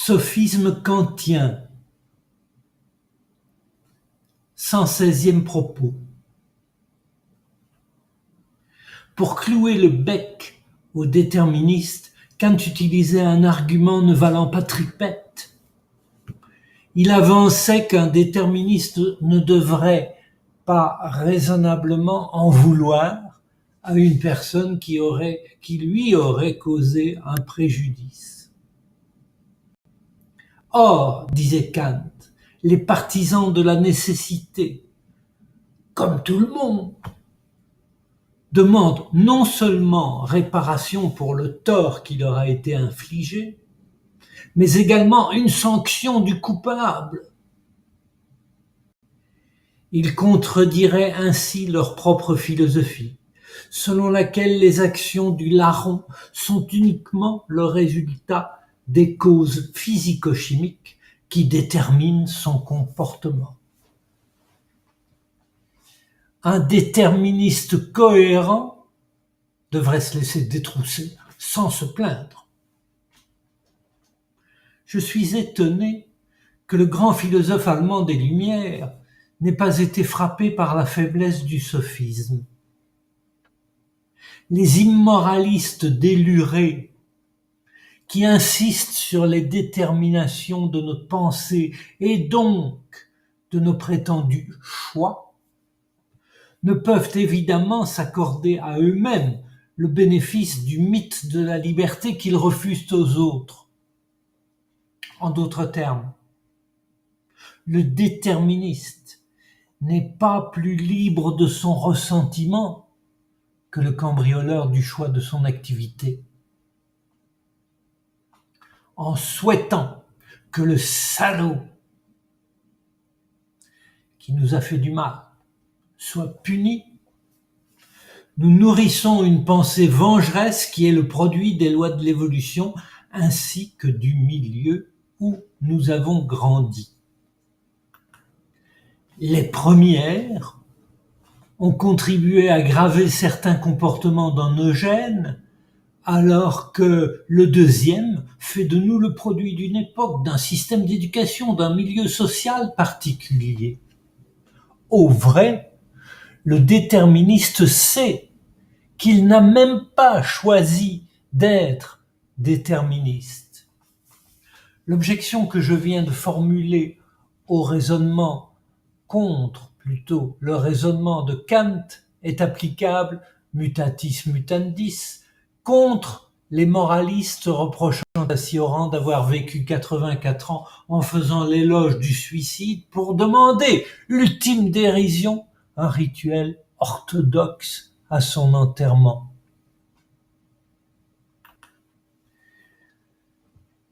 Sophisme kantien. 116e propos. Pour clouer le bec aux déterministes, Kant utilisait un argument ne valant pas tripette. Il avançait qu'un déterministe ne devrait pas raisonnablement en vouloir à une personne qui lui aurait causé un préjudice. Or, disait Kant, les partisans de la nécessité, comme tout le monde, demandent non seulement réparation pour le tort qui leur a été infligé, mais également une sanction du coupable. Ils contrediraient ainsi leur propre philosophie, selon laquelle les actions du larron sont uniquement le résultat des causes physico-chimiques qui déterminent son comportement. Un déterministe cohérent devrait se laisser détrousser sans se plaindre. Je suis étonné que le grand philosophe allemand des Lumières n'ait pas été frappé par la faiblesse du sophisme. Les immoralistes délurés qui insistent sur les déterminations de notre pensée et donc de nos prétendus choix ne peuvent évidemment s'accorder à eux-mêmes le bénéfice du mythe de la liberté qu'ils refusent aux autres. En d'autres termes, le déterministe n'est pas plus libre de son ressentiment que le cambrioleur du choix de son activité. En souhaitant que le salaud qui nous a fait du mal soit puni, nous nourrissons une pensée vengeresse qui est le produit des lois de l'évolution ainsi que du milieu où nous avons grandi. Les premières ont contribué à graver certains comportements dans nos gènes, alors que le deuxième fait de nous le produit d'une époque, d'un système d'éducation, d'un milieu social particulier. Au vrai, le déterministe sait qu'il n'a même pas choisi d'être déterministe. L'objection que je viens de formuler au raisonnement contre, plutôt, le raisonnement de Kant est applicable, mutatis mutandis, contre les moralistes reprochant à Sioran d'avoir vécu 84 ans en faisant l'éloge du suicide pour demander l'ultime dérision, un rituel orthodoxe à son enterrement.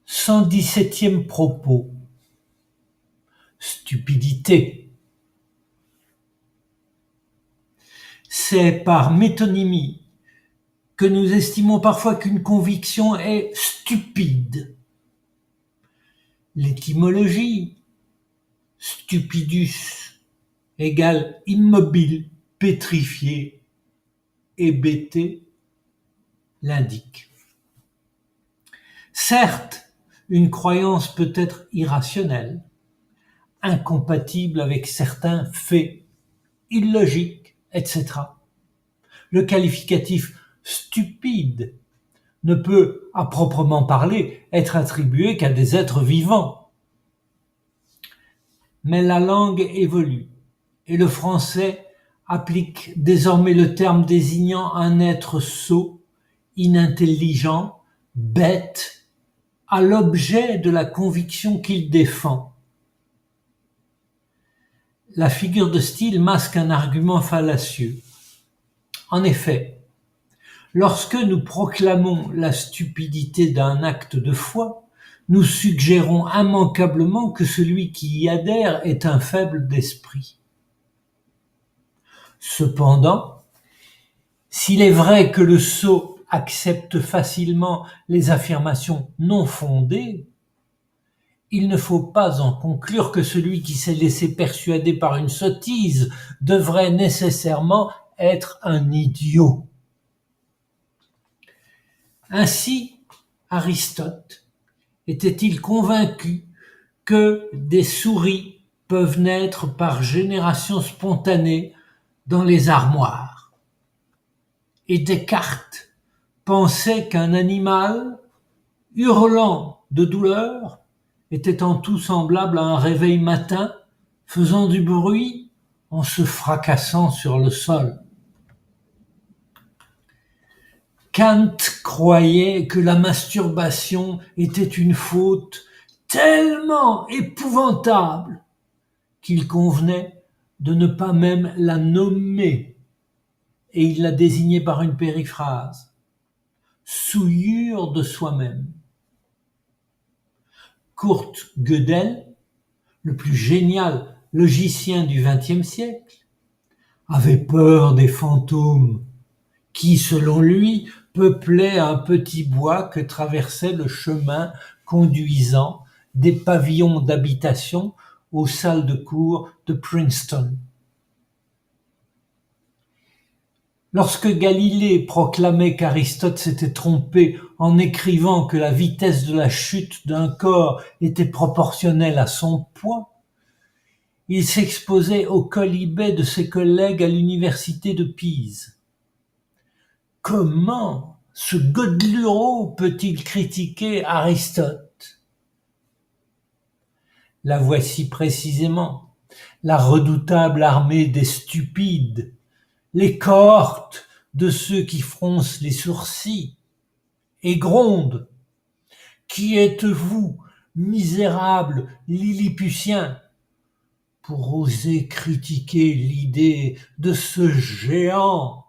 117e propos. Stupidité. C'est par métonymie que nous estimons parfois qu'une conviction est stupide. L'étymologie stupidus égale immobile, pétrifié, hébété l'indique. Certes, une croyance peut être irrationnelle, incompatible avec certains faits, illogique, etc. Le qualificatif stupide ne peut, à proprement parler, être attribué qu'à des êtres vivants. Mais la langue évolue et le français applique désormais le terme désignant un être sot, inintelligent, bête, à l'objet de la conviction qu'il défend. La figure de style masque un argument fallacieux. En effet, lorsque nous proclamons la stupidité d'un acte de foi, nous suggérons immanquablement que celui qui y adhère est un faible d'esprit. Cependant, s'il est vrai que le sot accepte facilement les affirmations non fondées, il ne faut pas en conclure que celui qui s'est laissé persuader par une sottise devrait nécessairement être un idiot. Ainsi, Aristote était-il convaincu que des souris peuvent naître par génération spontanée dans les armoires. Et Descartes pensait qu'un animal, hurlant de douleur, était en tout semblable à un réveil matin, faisant du bruit en se fracassant sur le sol. Kant croyait que la masturbation était une faute tellement épouvantable qu'il convenait de ne pas même la nommer, et il la désignait par une périphrase: souillure de soi-même. Kurt Gödel, le plus génial logicien du XXe siècle, avait peur des fantômes qui, selon lui, peuplaient un petit bois que traversait le chemin conduisant des pavillons d'habitation aux salles de cours de Princeton. Lorsque Galilée proclamait qu'Aristote s'était trompé en écrivant que la vitesse de la chute d'un corps était proportionnelle à son poids, il s'exposait au quolibet de ses collègues à l'université de Pise. Comment ce Godluro peut-il critiquer Aristote? La voici précisément, la redoutable armée des stupides, les cohortes de ceux qui froncent les sourcils et grondent. Qui êtes-vous, misérables Lilliputiens, pour oser critiquer l'idée de ce géant